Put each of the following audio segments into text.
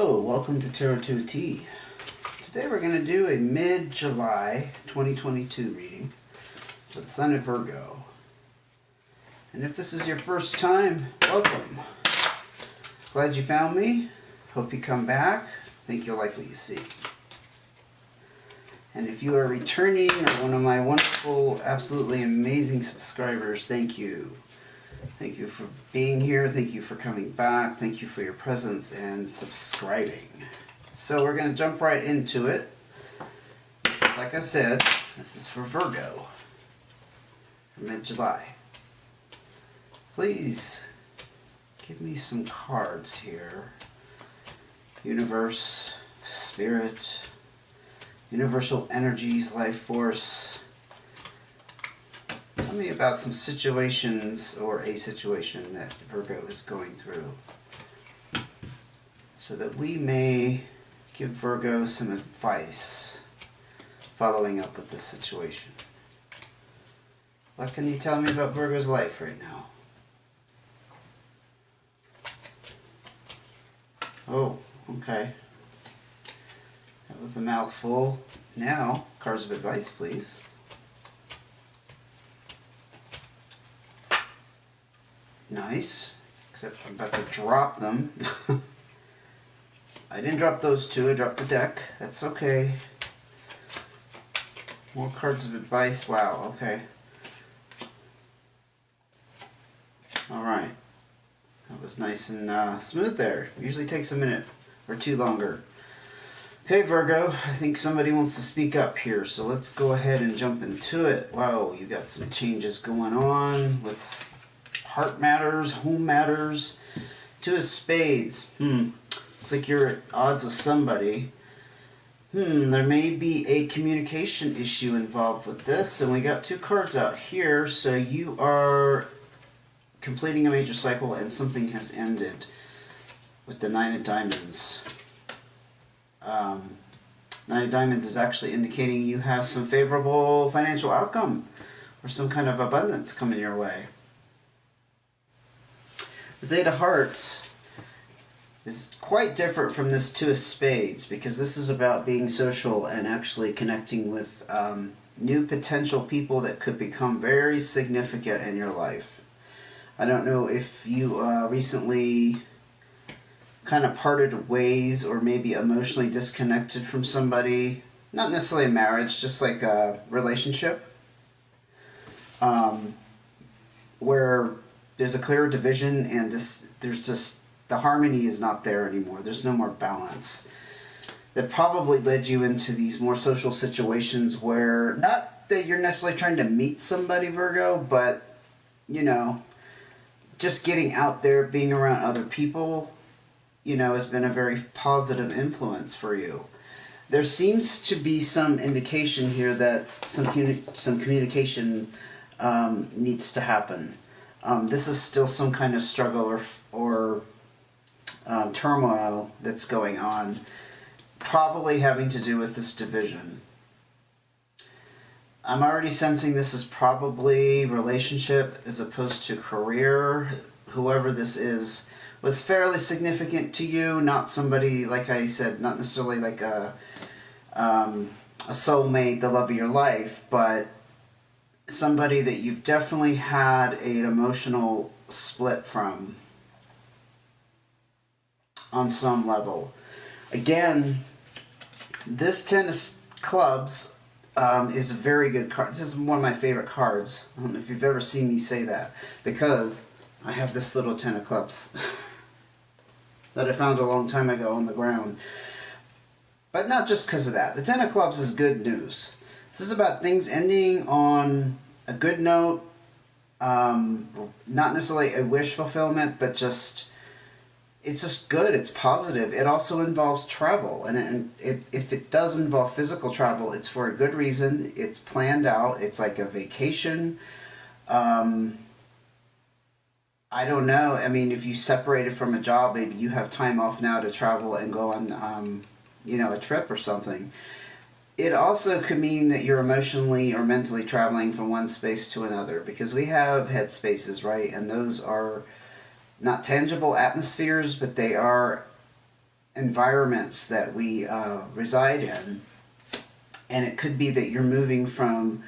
Hello, welcome to Tarot 2T. Today we're going to do a mid-July 2022 reading for the Sun of Virgo. And if this is your first time, welcome. Glad you found me. Hope you come back. Think you'll like what you see. And if you are returning or one of my wonderful, absolutely amazing subscribers, thank you. Thank you for being here. Thank you for coming back. Thank you for your presence and subscribing. So we're going to jump right into it. Like I said, this is for Virgo for mid-July. Please give me some cards here. Universe, Spirit, Universal Energies, Life Force. Tell me about some situations or a situation that Virgo is going through so that we may give Virgo some advice following up with this situation. What can you tell me about Virgo's life right now? Oh, okay. That was a mouthful. Now, cards of advice, please. Nice, except I'm about to drop them. I didn't drop those two, I dropped the deck. That's okay. More cards of advice. Wow, okay. Alright. That was nice and smooth there. Usually takes a minute or two longer. Okay, Virgo, I think somebody wants to speak up here, so let's go ahead and jump into it. Wow, you got some changes going on with heart matters, home matters. Two of spades. Looks like you're at odds with somebody. There may be a communication issue involved with this, and we got two cards out here, so you are completing a major cycle and something has ended with the Nine of Diamonds. Nine of Diamonds is actually indicating you have some favorable financial outcome or some kind of abundance coming your way. The Eight of Hearts is quite different from this Two of Spades because this is about being social and actually connecting with new potential people that could become very significant in your life. I don't know if you recently kind of parted ways or maybe emotionally disconnected from somebody. Not necessarily a marriage, just like a relationship. Where there's a clear division and there's just the harmony is not there anymore. There's no more balance. That probably led you into these more social situations where, not that you're necessarily trying to meet somebody, Virgo, but, you know, just getting out there, being around other people, you know, has been a very positive influence for you. There seems to be some indication here that some communication needs to happen. This is still some kind of struggle or turmoil that's going on, probably having to do with this division. I'm already sensing this is probably relationship as opposed to career. Whoever this is was fairly significant to you, not somebody, like I said, not necessarily like a soulmate, the love of your life, but somebody that you've definitely had an emotional split from on some level. Again, this Ten of Clubs is a very good card. This is one of my favorite cards. I don't know if you've ever seen me say that, because I have this little Ten of Clubs that I found a long time ago on the ground. But not just because of that. The Ten of Clubs is good news. This is about things ending on a good note, not necessarily a wish fulfillment, but just, it's just good, it's positive. It also involves travel, and if it does involve physical travel, it's for a good reason, it's planned out, it's like a vacation. I don't know, I mean, if you separated from a job, maybe you have time off now to travel and go on, you know, a trip or something. It also could mean that you're emotionally or mentally traveling from one space to another, because we have head spaces, right? And those are not tangible atmospheres, but they are environments that we reside in. And it could be that you're moving from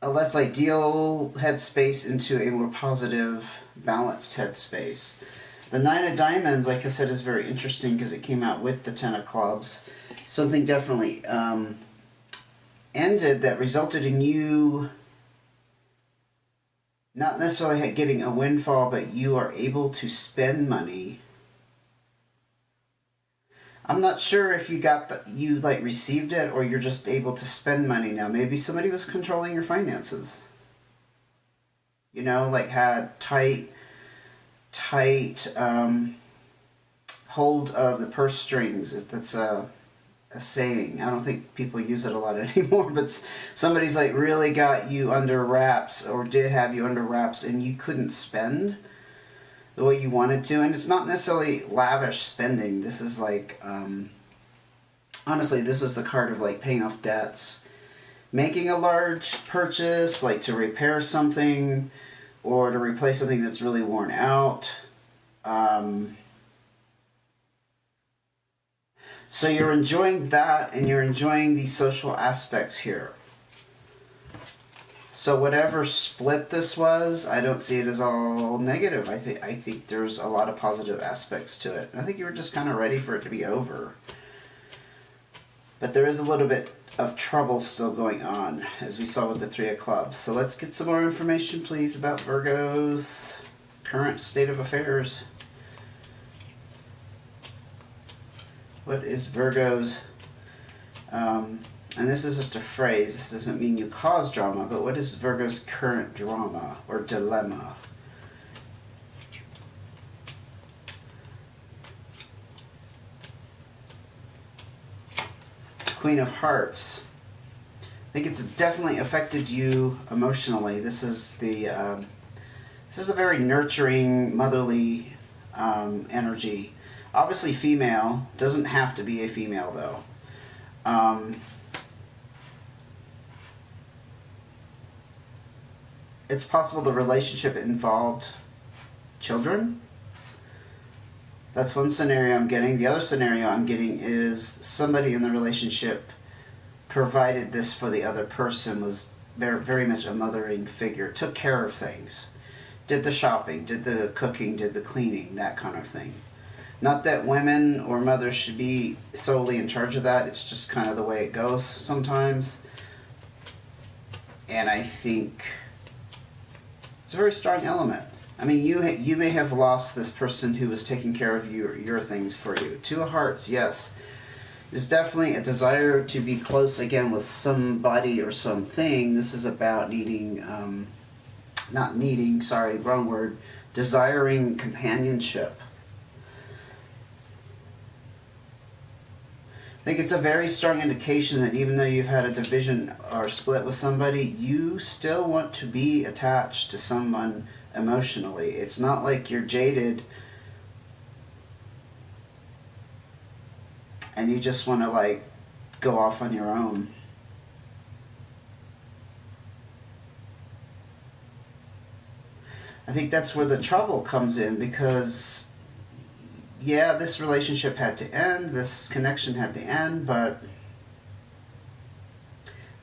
a less ideal headspace into a more positive, balanced headspace. The Nine of Diamonds, like I said, is very interesting because it came out with the Ten of Clubs. Something definitely ended that resulted in you not necessarily getting a windfall, but you are able to spend money. I'm not sure if you got you like received it or you're just able to spend money now. Maybe somebody was controlling your finances. You know, like had tight hold of the purse strings. That's a saying. I don't think people use it a lot anymore, but somebody's like really got you under wraps or did have you under wraps and you couldn't spend the way you wanted to. And it's not necessarily lavish spending. This is like, honestly, this is the card of like paying off debts, making a large purchase, like to repair something or to replace something that's really worn out. So you're enjoying that, and you're enjoying the social aspects here. So whatever split this was, I don't see it as all negative. I think there's a lot of positive aspects to it. And I think you were just kind of ready for it to be over. But there is a little bit of trouble still going on, as we saw with the Three of Clubs. So let's get some more information, please, about Virgo's current state of affairs. What is Virgo's, and this is just a phrase, this doesn't mean you cause drama, but what is Virgo's current drama or dilemma? Queen of Hearts. I think it's definitely affected you emotionally. This is a very nurturing, motherly energy. Obviously female, doesn't have to be a female though. It's possible the relationship involved children. That's one scenario I'm getting. The other scenario I'm getting is somebody in the relationship provided this for the other person, was very, very much a mothering figure, took care of things, did the shopping, did the cooking, did the cleaning, that kind of thing. Not that women or mothers should be solely in charge of that. It's just kind of the way it goes sometimes. And I think it's a very strong element. I mean, you may have lost this person who was taking care of your things for you. Two of Hearts, yes. There's definitely a desire to be close again with somebody or something. This is about desiring companionship. I think it's a very strong indication that even though you've had a division or split with somebody, you still want to be attached to someone emotionally. It's not like you're jaded and you just want to like go off on your own. I think that's where the trouble comes in, because yeah, this relationship had to end, this connection had to end, but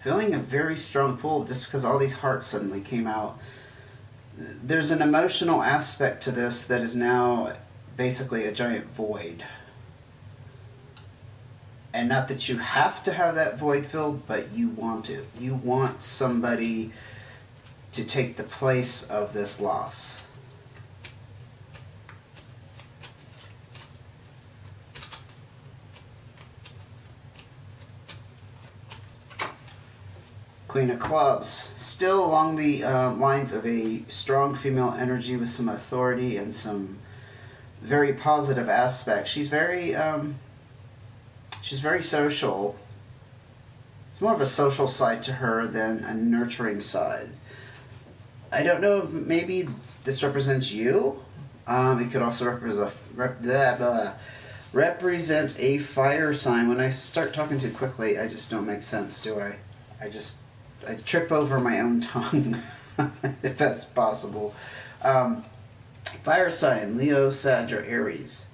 feeling a very strong pull just because all these hearts suddenly came out. There's an emotional aspect to this that is now basically a giant void. And not that you have to have that void filled, but you want it. You want somebody to take the place of this loss. Queen of Clubs, still along the lines of a strong female energy with some authority and some very positive aspects. She's very social. It's more of a social side to her than a nurturing side. I don't know, maybe this represents you. It could also represent a fire sign. When I start talking too quickly, I just don't make sense, do I? I trip over my own tongue, if that's possible. Fire sign, Leo, Sag, or Aries.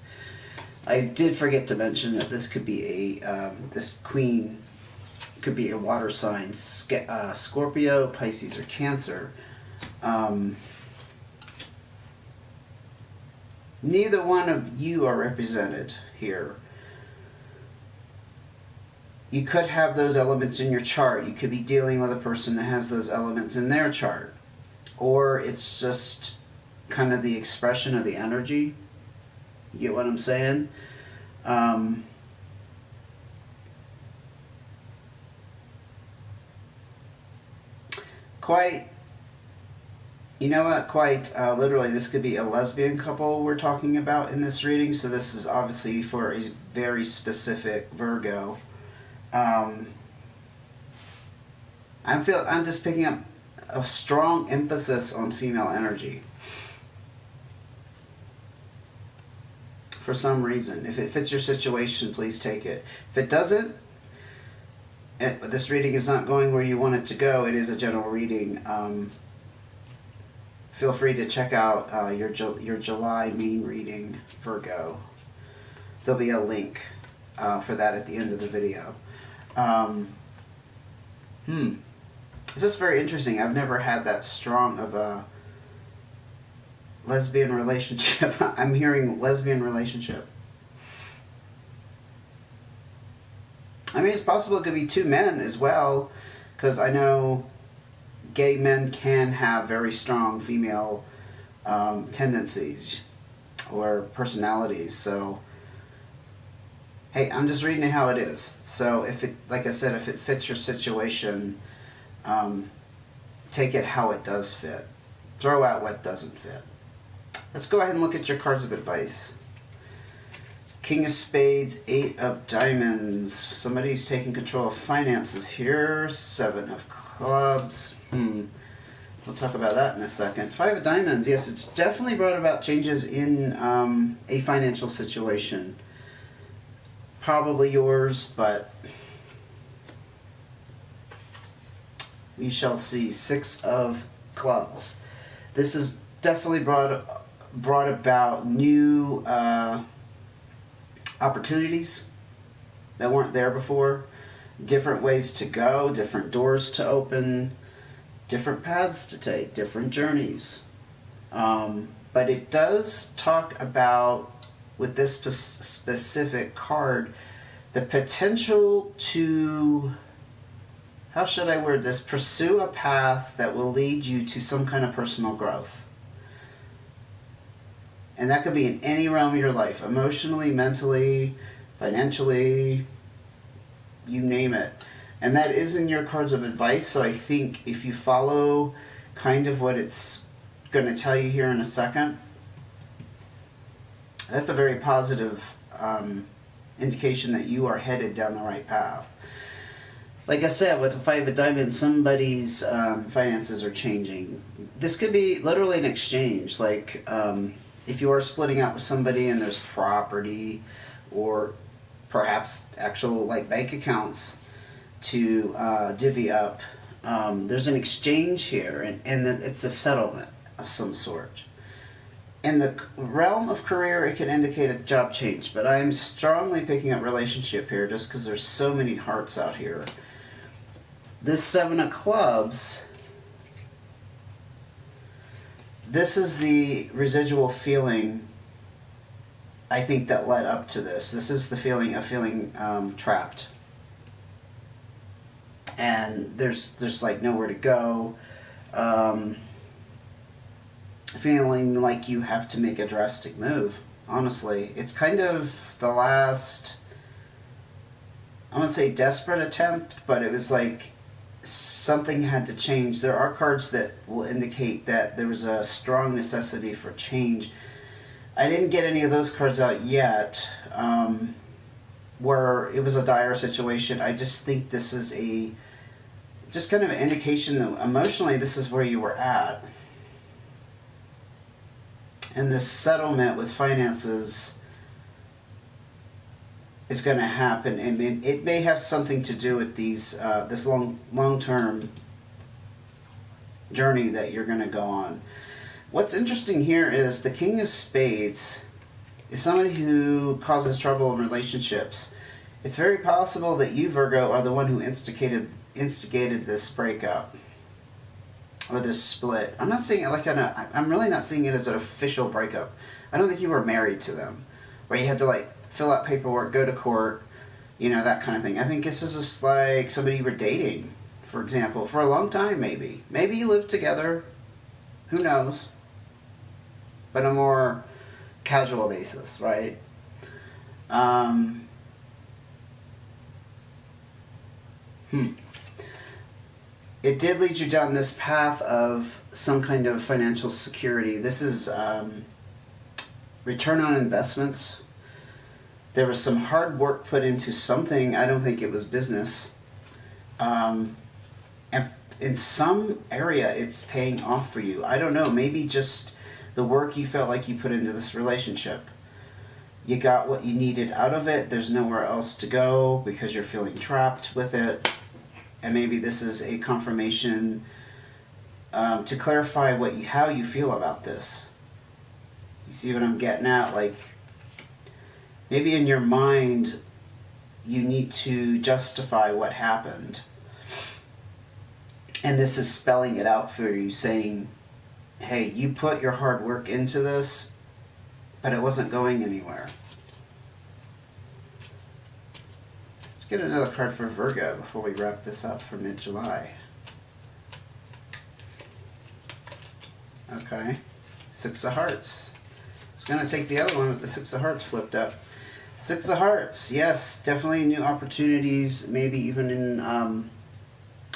I did forget to mention that this could be a this queen could be a water sign, Scorpio, Pisces, or Cancer. Neither one of you are represented here. You could have those elements in your chart. You could be dealing with a person that has those elements in their chart. Or it's just kind of the expression of the energy. You get what I'm saying? You know what? Literally, this could be a lesbian couple we're talking about in this reading. So this is obviously for a very specific Virgo. I'm just picking up a strong emphasis on female energy. For some reason. If it fits your situation, please take it. If it doesn't, this reading is not going where you want it to go. It is a general reading. Feel free to check out your July main reading, Virgo. There'll be a link for that at the end of the video. This is very interesting. I've never had that strong of a lesbian relationship. I'm hearing lesbian relationship. I mean, it's possible it could be two men as well, because I know gay men can have very strong female tendencies or personalities. So, hey, I'm just reading it how it is. So, like I said, if it fits your situation, take it how it does fit. Throw out what doesn't fit. Let's go ahead and look at your cards of advice. King of Spades, Eight of Diamonds. Somebody's taking control of finances here. Seven of Clubs. We'll talk about that in a second. Five of Diamonds. Yes, it's definitely brought about changes in a financial situation. Probably yours, but we shall see. Six of Clubs. This is definitely brought about new opportunities that weren't there before, different ways to go, different doors to open, different paths to take, different journeys. But it does talk about, with this specific card, the potential to, how should I word this, pursue a path that will lead you to some kind of personal growth. And that could be in any realm of your life, emotionally, mentally, financially, you name it. And that is in your cards of advice, so I think if you follow kind of what it's going to tell you here in a second, that's a very positive indication that you are headed down the right path. Like I said, with the Five of Diamonds, somebody's finances are changing. This could be literally an exchange, like if you are splitting out with somebody and there's property or perhaps actual like bank accounts to divvy up, there's an exchange here, and it's a settlement of some sort. In the realm of career, it can indicate a job change, but I'm strongly picking up relationship here just because there's so many hearts out here. This Seven of Clubs, this is the residual feeling, I think, that led up to this. This is the feeling of feeling trapped. And there's like nowhere to go. Feeling like you have to make a drastic move, honestly. It's kind of the last, I wouldn't say desperate attempt, but it was like something had to change. There are cards that will indicate that there was a strong necessity for change. I didn't get any of those cards out yet, where it was a dire situation. I just think this is just kind of an indication that emotionally this is where you were at. And this settlement with finances is going to happen. I mean, it may have something to do with this long-term journey that you're going to go on. What's interesting here is the King of Spades is somebody who causes trouble in relationships. It's very possible that you, Virgo, are the one who instigated this breakup or this split. I'm not saying it like I'm really not seeing it as an official breakup. I don't think you were married to them, where you had to like fill out paperwork, go to court, you know, that kind of thing. I think this is just like somebody you were dating, for example, for a long time maybe. Maybe you lived together. Who knows? But on a more casual basis, right? It did lead you down this path of some kind of financial security. This is return on investments. There was some hard work put into something. I don't think it was business. And in some area, it's paying off for you. I don't know. Maybe just the work you felt like you put into this relationship. You got what you needed out of it. There's nowhere else to go because you're feeling trapped with it. And maybe this is a confirmation to clarify how you feel about this. You see what I'm getting at? Like, maybe in your mind, you need to justify what happened. And this is spelling it out for you, saying, hey, you put your hard work into this, but it wasn't going anywhere. Let's get another card for Virgo before we wrap this up for mid-July. Okay, Six of Hearts. I was going to take the other one with the Six of Hearts flipped up. Six of Hearts, yes, definitely new opportunities, maybe even in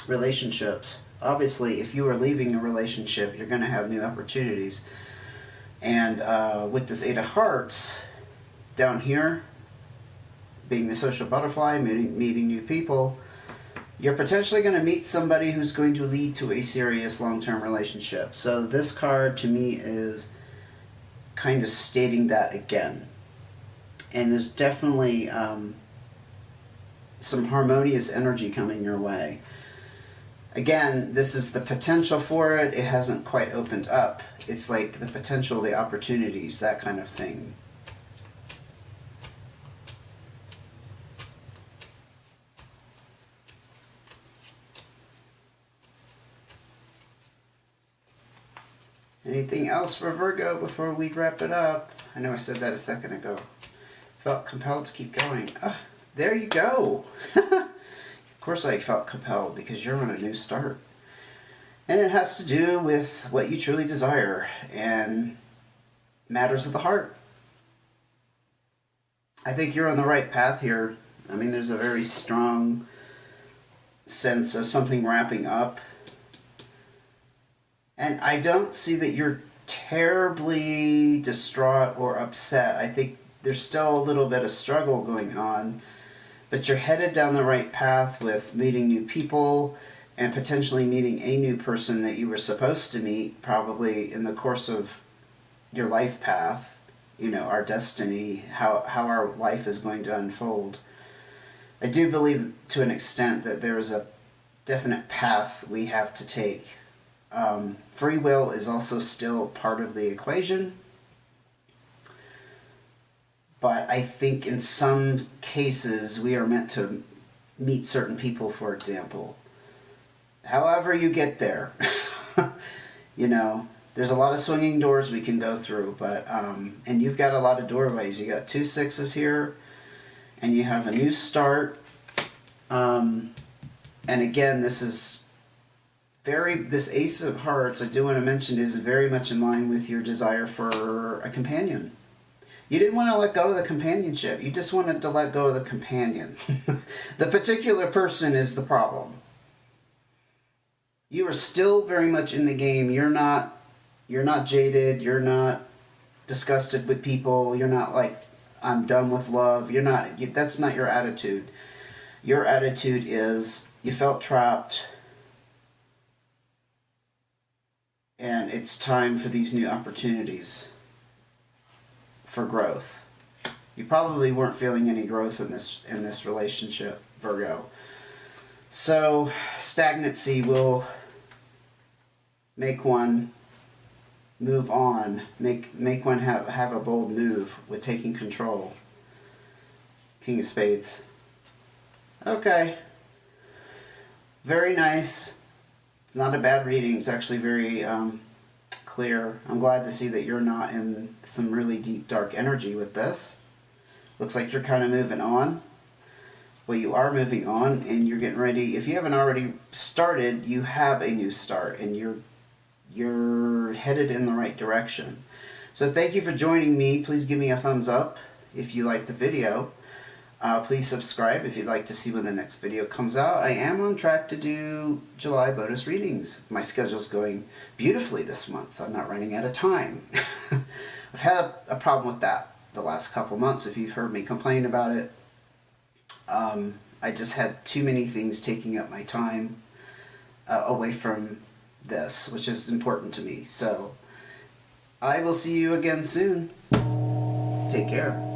relationships. Obviously, if you are leaving a relationship, you're going to have new opportunities. And with this Eight of Hearts, down here, being the social butterfly, meeting new people, you're potentially going to meet somebody who's going to lead to a serious long-term relationship. So this card, to me, is kind of stating that again. And there's definitely some harmonious energy coming your way. Again, this is the potential for it. It hasn't quite opened up. It's like the potential, the opportunities, that kind of thing. Anything else for Virgo before we wrap it up? I know I said that a second ago. Felt compelled to keep going. Ah, there you go. Of course I felt compelled because you're on a new start. And it has to do with what you truly desire and matters of the heart. I think you're on the right path here. I mean, there's a very strong sense of something wrapping up. And I don't see that you're terribly distraught or upset. I think there's still a little bit of struggle going on. But you're headed down the right path with meeting new people and potentially meeting a new person that you were supposed to meet probably in the course of your life path, you know, our destiny, how our life is going to unfold. I do believe to an extent that there is a definite path we have to take. Free will is also still part of the equation. But I think in some cases we are meant to meet certain people, for example. However you get there. You know, there's a lot of swinging doors we can go through, but and you've got a lot of doorways. You got 2 6s here, and you have a new start. And again, this Ace of Hearts, I do want to mention, is very much in line with your desire for a companion. You didn't want to let go of the companionship. You just wanted to let go of the companion. The particular person is the problem. You are still very much in the game. You're not jaded. You're not disgusted with people. You're not like, I'm done with love. That's not your attitude. Your attitude is you felt trapped. And it's time for these new opportunities for growth. You probably weren't feeling any growth in this relationship, Virgo. So stagnancy will make one Move on. Make one have a bold move with taking control. King of Spades. Okay. Very nice. It's not a bad reading. It's actually very clear. I'm glad to see that you're not in some really deep, dark energy with this. Looks like you're kind of moving on. Well, you are moving on, and you're getting ready. If you haven't already started, you have a new start, and you're headed in the right direction. So thank you for joining me. Please give me a thumbs up if you like the video. Please subscribe if you'd like to see when the next video comes out. I am on track to do July bonus readings. My schedule's going beautifully this month. I'm not running out of time. I've had a problem with that the last couple months, if you've heard me complain about it. I just had too many things taking up my time away from this, which is important to me. So I will see you again soon. Take care.